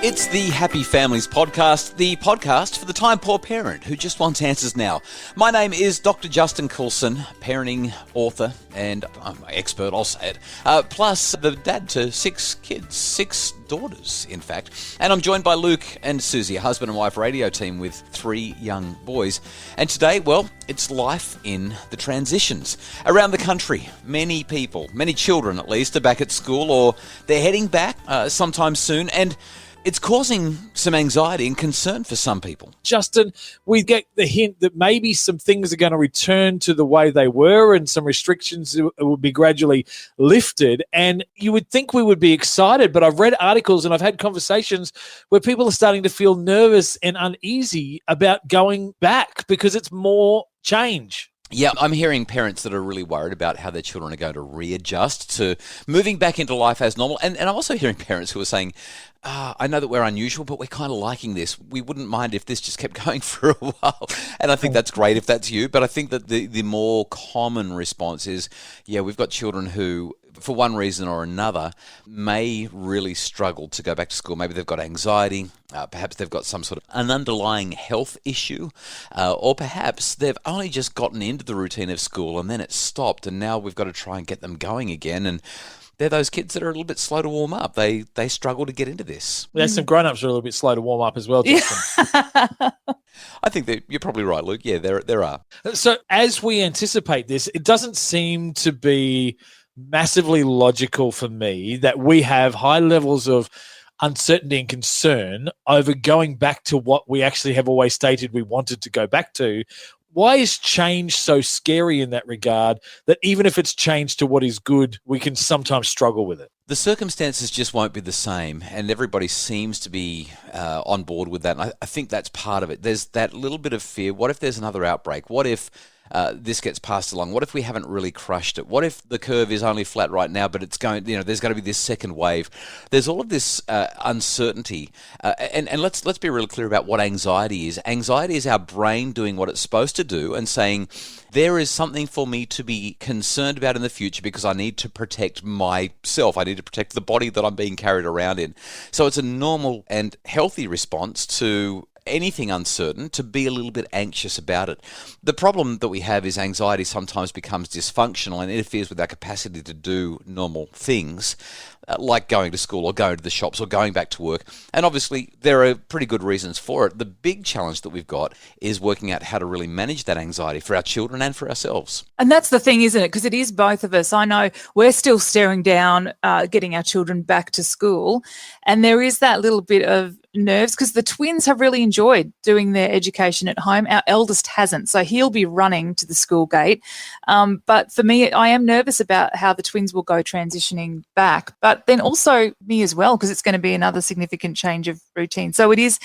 It's the Happy Families podcast, the podcast for the time-poor parent who just wants answers now. My name is Dr. Justin Coulson, parenting author and expert, I'll say it, plus the dad to 6 kids, 6 daughters, in fact. And I'm joined by Luke and Susie, a husband and wife radio team with 3 young boys. And today, well, it's life in the transitions. Around the country, many people, many children at least, are back at school or they're heading back sometime soon. And it's causing some anxiety and concern for some people. Justin, we get the hint that maybe some things are going to return to the way they were and some restrictions will be gradually lifted. And you would think we would be excited, but I've read articles and I've had conversations where people are starting to feel nervous and uneasy about going back because it's more change. Yeah, I'm hearing parents that are really worried about how their children are going to readjust to moving back into life as normal. And I'm also hearing parents who are saying, I know that we're unusual, but we're kind of liking this. We wouldn't mind if this just kept going for a while. And I think that's great if that's you. But I think that the more common response is, yeah, we've got children who, for one reason or another, may really struggle to go back to school. Maybe they've got anxiety, perhaps they've got some sort of an underlying health issue, or perhaps they've only just gotten into the routine of school and then it stopped and now we've got to try and get them going again. And they're those kids that are a little bit slow to warm up. They struggle to get into this. There's some grown-ups who are a little bit slow to warm up as well, Justin. I think that you're probably right, Luke. Yeah, there are. So as we anticipate this, it doesn't seem to be massively logical for me that we have high levels of uncertainty and concern over going back to what we actually have always stated we wanted to go back to. Why is change so scary in that regard that even if it's changed to what is good, we can sometimes struggle with it? The circumstances just won't be the same, and everybody seems to be on board with that. And I think that's part of it. There's that little bit of fear. What if there's another outbreak? What if this gets passed along? What if we haven't really crushed it? What if the curve is only flat right now, but it's going, there's going to be this second wave? There's all of this uncertainty. And let's be really clear about what anxiety is. Anxiety is our brain doing what it's supposed to do and saying, there is something for me to be concerned about in the future because I need to protect myself. I need to protect the body that I'm being carried around in. So it's a normal and healthy response to anything uncertain, to be a little bit anxious about it. The problem that we have is anxiety sometimes becomes dysfunctional and interferes with our capacity to do normal things, like going to school or going to the shops or going back to work. And obviously, there are pretty good reasons for it. The big challenge that we've got is working out how to really manage that anxiety for our children and for ourselves. And that's the thing, isn't it? Because it is both of us. I know we're still staring down getting our children back to school. And there is that little bit of nerves because the twins have really enjoyed doing their education at home. Our eldest hasn't, so he'll be running to the school gate. But for me, I am nervous about how the twins will go transitioning back, but then also me as well, because it's going to be another significant change of routine. So it is,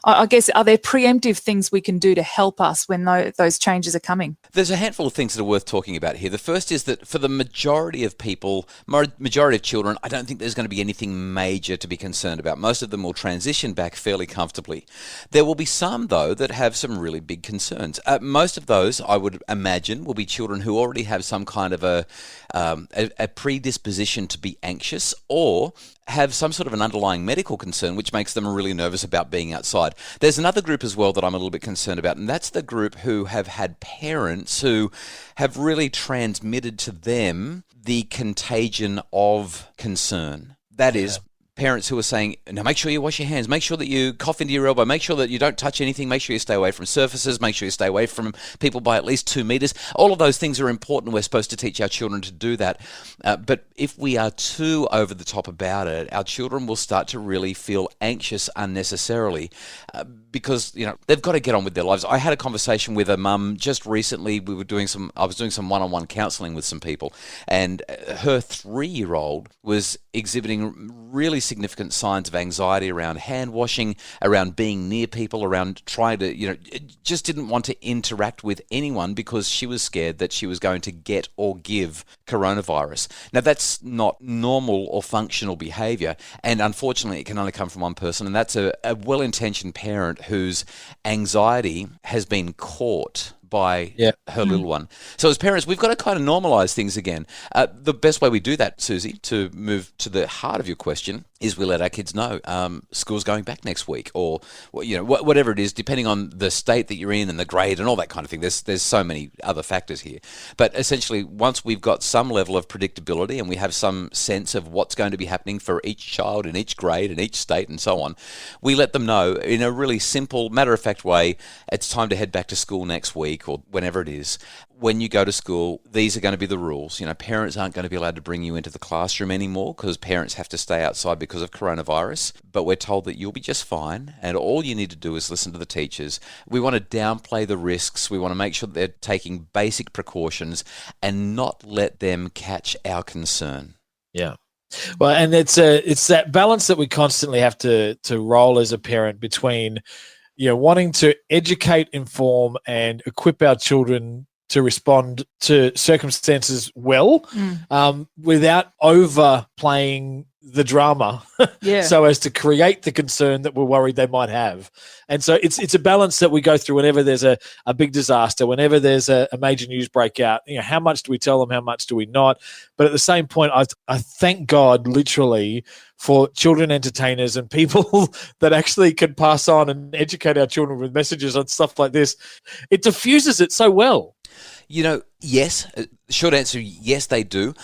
I guess, are there preemptive things we can do to help us when those changes are coming? There's a handful of things that are worth talking about here. The first is that for the majority of people, majority of children, I don't think there's going to be anything major to be concerned about. Most of them will transition back fairly comfortably. There will be some, though, that have some really big concerns. Most of those, I would imagine, will be children who already have some kind of a predisposition to be anxious or have some sort of an underlying medical concern which makes them really nervous about being outside. There's another group as well that I'm a little bit concerned about, and that's the group who have had parents who have really transmitted to them the contagion of concern. That is, parents who are saying, now make sure you wash your hands, make sure that you cough into your elbow, make sure that you don't touch anything, make sure you stay away from surfaces, make sure you stay away from people by at least 2 meters. All of those things are important. We're supposed to teach our children to do that. But if we are too over the top about it, our children will start to really feel anxious unnecessarily because, they've got to get on with their lives. I had a conversation with a mum just recently. I was doing some one-on-one counseling with some people, and her 3-year-old was exhibiting really significant signs of anxiety around hand washing, around being near people, around trying to, just didn't want to interact with anyone because she was scared that she was going to get or give coronavirus. Now, that's not normal or functional behavior, and unfortunately, it can only come from one person, and that's a well-intentioned parent whose anxiety has been caught by Yeah. her little one. So as parents, we've got to kind of normalize things again. The best way we do that, Susie, to move to the heart of your question, is we let our kids know school's going back next week, or whatever it is, depending on the state that you're in and the grade and all that kind of thing. There's so many other factors here. But essentially, once we've got some level of predictability and we have some sense of what's going to be happening for each child in each grade and each state and so on, we let them know in a really simple, matter-of-fact way, it's time to head back to school next week or whenever it is. When you go to school, these are going to be the rules. Parents aren't going to be allowed to bring you into the classroom anymore because parents have to stay outside because of coronavirus. But we're told that you'll be just fine, and all you need to do is listen to the teachers. We want to downplay the risks. We want to make sure that they're taking basic precautions and not let them catch our concern. Yeah. Well, and it's that balance that we constantly have to roll as a parent between, wanting to educate, inform, and equip our children to respond to circumstances well, without overplaying the drama, so as to create the concern that we're worried they might have. And so it's a balance that we go through whenever there's a big disaster, whenever there's a major news breakout. How much do we tell them? How much do we not? But at the same point, I thank God literally for children entertainers and people that actually can pass on and educate our children with messages on stuff like this. It diffuses it so well. Yes. Short answer, yes, they do.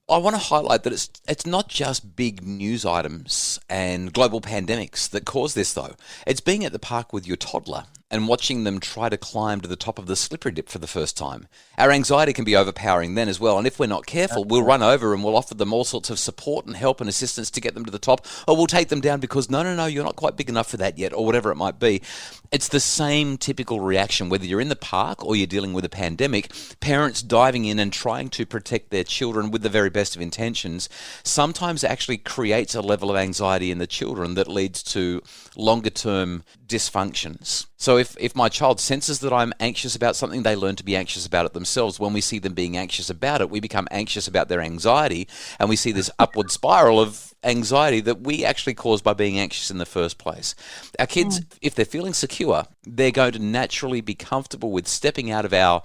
I want to highlight that it's not just big news items and global pandemics that cause this, though. It's being at the park with your toddler and watching them try to climb to the top of the slippery dip for the first time. Our anxiety can be overpowering then as well, and if we're not careful, we'll run over and we'll offer them all sorts of support and help and assistance to get them to the top, or we'll take them down because, no, you're not quite big enough for that yet, or whatever it might be. It's the same typical reaction, whether you're in the park or you're dealing with a pandemic. Parents diving in and trying to protect their children with the very best of intentions sometimes actually creates a level of anxiety in the children that leads to longer-term dysfunctions. So if my child senses that I'm anxious about something, they learn to be anxious about it themselves. When we see them being anxious about it, we become anxious about their anxiety, and we see this upward spiral of anxiety that we actually caused by being anxious in the first place. Our kids, if they're feeling secure, they're going to naturally be comfortable with stepping outside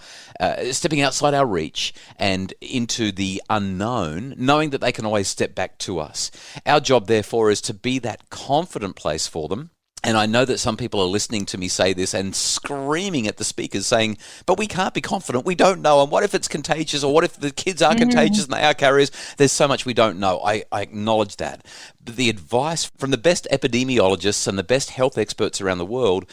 our reach and into the unknown, knowing that they can always step back to us. Our job, therefore, is to be that confident place for them. And I know that some people are listening to me say this and screaming at the speakers saying, but we can't be confident. We don't know. And what if it's contagious? Or what if the kids are contagious and they are carriers? There's so much we don't know. I acknowledge that. But the advice from the best epidemiologists and the best health experts around the world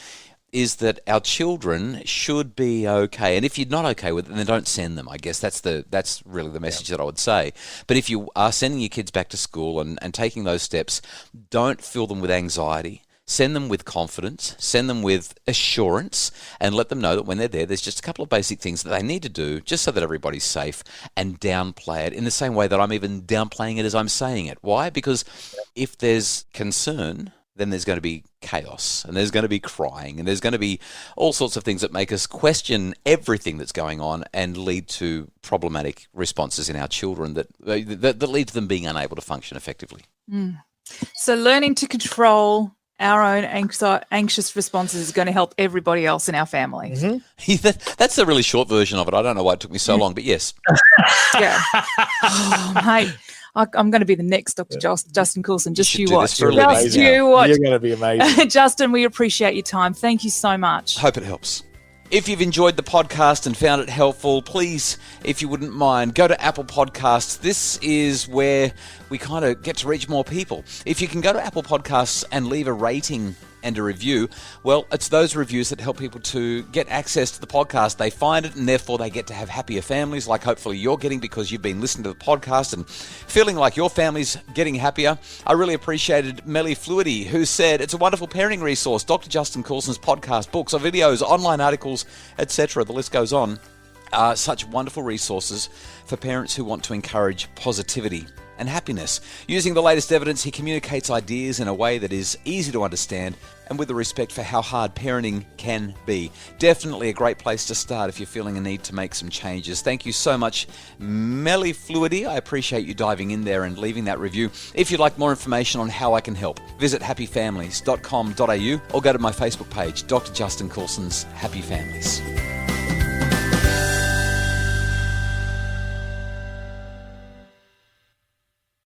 is that our children should be okay. And if you're not okay with it, then don't send them. I guess that's really the message that I would say. But if you are sending your kids back to school and taking those steps, don't fill them with anxiety. Send them with confidence, send them with assurance, and let them know that when they're there, there's just a couple of basic things that they need to do just so that everybody's safe, and downplay it in the same way that I'm even downplaying it as I'm saying it. Why? Because if there's concern, then there's going to be chaos, and there's going to be crying, and there's going to be all sorts of things that make us question everything that's going on and lead to problematic responses in our children that lead to them being unable to function effectively. So learning to control our own anxious responses is going to help everybody else in our family. That's the really short version of it. I don't know why it took me so long, but yes. Yeah. Oh, mate, I'm going to be the next Dr. Justin Coulson. Just you watch. You're going to be amazing. Justin, we appreciate your time. Thank you so much. Hope it helps. If you've enjoyed the podcast and found it helpful, please, if you wouldn't mind, go to Apple Podcasts. This is where we kind of get to reach more people. If you can go to Apple Podcasts and leave a rating and a review, well, it's those reviews that help people to get access to the podcast. They find it, and therefore they get to have happier families, like hopefully you're getting because you've been listening to the podcast and feeling like your family's getting happier. I really appreciated Melly Fluidity, who said it's a wonderful parenting resource. Dr. Justin Coulson's podcast, books, or videos, online articles, etc. The list goes on. Such wonderful resources for parents who want to encourage positivity and happiness. Using the latest evidence, he communicates ideas in a way that is easy to understand and with the respect for how hard parenting can be. Definitely a great place to start if you're feeling a need to make some changes. Thank you so much, Melly Fluidity. I appreciate you diving in there and leaving that review. If you'd like more information on how I can help, visit happyfamilies.com.au or go to my Facebook page, Dr. Justin Coulson's Happy Families.